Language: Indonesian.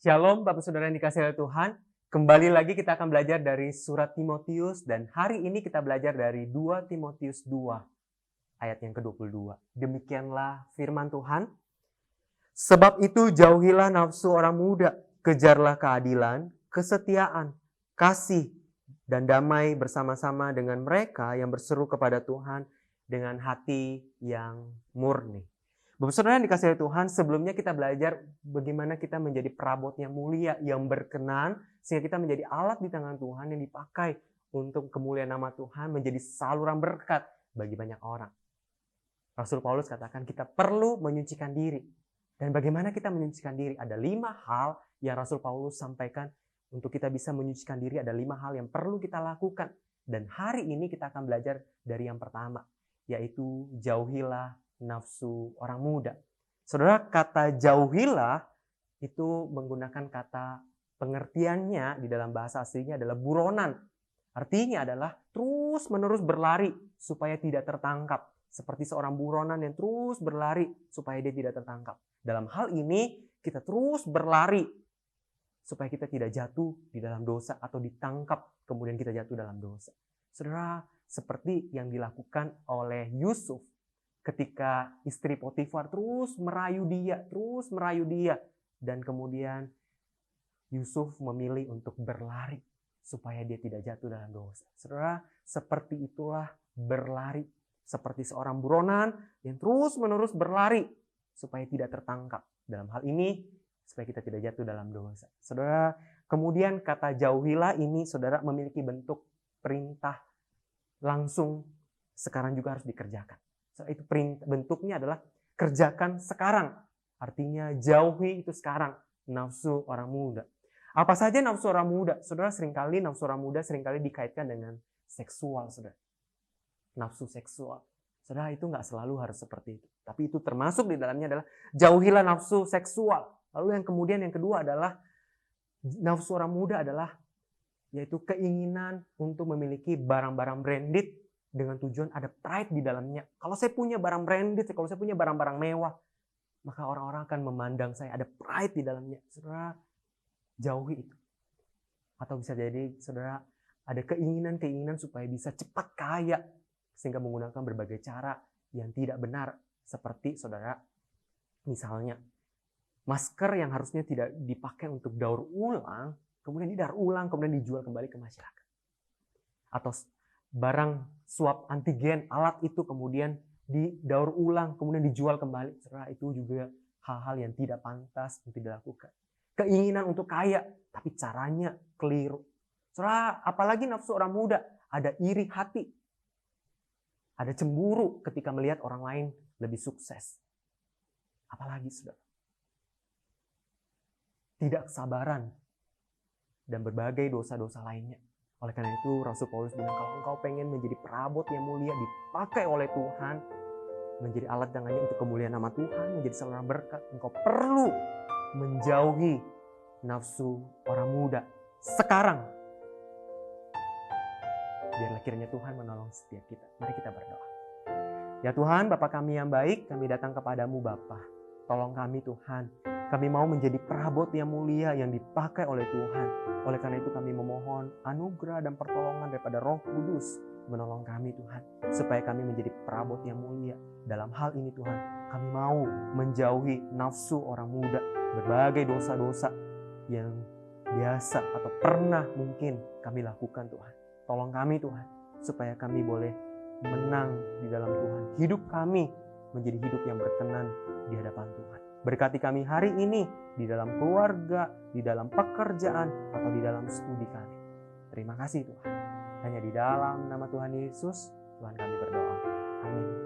Shalom Bapak Saudara yang dikasihi oleh Tuhan. Kembali lagi kita akan belajar dari surat Timotius dan hari ini kita belajar dari 2 Timotius 2 ayat yang ke-22. Demikianlah firman Tuhan. Sebab itu jauhilah nafsu orang muda, kejarlah keadilan, kesetiaan, kasih, dan damai bersama-sama dengan mereka yang berseru kepada Tuhan dengan hati yang murni. Bapak Saudara yang dikasihi Tuhan, sebelumnya kita belajar bagaimana kita menjadi perabot yang mulia, yang berkenan, sehingga kita menjadi alat di tangan Tuhan yang dipakai untuk kemuliaan nama Tuhan, menjadi saluran berkat bagi banyak orang. Rasul Paulus katakan kita perlu menyucikan diri. Dan bagaimana kita menyucikan diri? Ada 5 hal yang Rasul Paulus sampaikan untuk kita bisa menyucikan diri. Ada 5 hal yang perlu kita lakukan. Dan hari ini kita akan belajar dari yang pertama, yaitu jauhilah nafsu orang muda. Saudara, kata jauhilah itu menggunakan kata pengertiannya di dalam bahasa aslinya adalah buronan. Artinya adalah terus menerus berlari supaya tidak tertangkap. Seperti seorang buronan yang terus berlari supaya dia tidak tertangkap. Dalam hal ini kita terus berlari supaya kita tidak jatuh di dalam dosa atau ditangkap kemudian kita jatuh dalam dosa. Saudara, seperti yang dilakukan oleh Yusuf ketika istri Potifar terus merayu dia. Dan kemudian Yusuf memilih untuk berlari supaya dia tidak jatuh dalam dosa. Saudara, seperti itulah berlari. Seperti seorang buronan yang terus menerus berlari supaya tidak tertangkap. Dalam hal ini, supaya kita tidak jatuh dalam dosa. Saudara, kemudian kata jauhilah ini, saudara, memiliki bentuk perintah langsung sekarang juga harus dikerjakan. So, itu bentuknya adalah kerjakan sekarang. Artinya jauhi itu sekarang nafsu orang muda. Apa saja nafsu orang muda? Saudara, seringkali nafsu orang muda seringkali dikaitkan dengan seksual, saudara. Nafsu seksual. Saudara, itu nggak selalu harus seperti itu. Tapi itu termasuk di dalamnya adalah jauhilah nafsu seksual. Lalu yang kedua adalah nafsu orang muda adalah yaitu keinginan untuk memiliki barang-barang branded dengan tujuan ada pride di dalamnya. Kalau saya punya barang branded, kalau saya punya barang-barang mewah, maka orang-orang akan memandang saya ada pride di dalamnya. Saudara, jauhi itu. Atau bisa jadi saudara ada keinginan supaya bisa cepat kaya sehingga menggunakan berbagai cara yang tidak benar. Seperti saudara, misalnya masker yang harusnya tidak dipakai untuk daur ulang, kemudian didaur ulang, kemudian dijual kembali ke masyarakat. Atau barang swab antigen, alat itu kemudian didaur ulang, kemudian dijual kembali. Saudara, itu juga hal-hal yang tidak pantas untuk dilakukan. Keinginan untuk kaya, tapi caranya keliru. Saudara, apalagi nafsu orang muda, ada iri hati. Ada cemburu ketika melihat orang lain lebih sukses. Apalagi, saudara. Tidak kesabaran dan berbagai dosa-dosa lainnya. Oleh karena itu Rasul Paulus bilang kalau engkau pengen menjadi perabot yang mulia dipakai oleh Tuhan, menjadi alat tangannya untuk kemuliaan nama Tuhan, menjadi saluran berkat, engkau perlu menjauhi nafsu orang muda sekarang. Biarlah kiranya Tuhan menolong setiap kita. Mari kita berdoa. Ya Tuhan, Bapa kami yang baik, kami datang kepadamu Bapa. Tolong kami Tuhan. Kami mau menjadi perabot yang mulia yang dipakai oleh Tuhan. Oleh karena itu kami memohon anugerah dan pertolongan daripada Roh Kudus menolong kami Tuhan. Supaya kami menjadi perabot yang mulia. Dalam hal ini Tuhan, kami mau menjauhi nafsu orang muda. Berbagai dosa-dosa yang biasa atau pernah mungkin kami lakukan Tuhan. Tolong kami Tuhan, supaya kami boleh menang di dalam Tuhan. Hidup kami menjadi hidup yang berkenan di hadapan Tuhan. Berkati kami hari ini di dalam keluarga, di dalam pekerjaan, atau di dalam studi kami. Terima kasih Tuhan. Hanya di dalam nama Tuhan Yesus, Tuhan kami berdoa. Amin.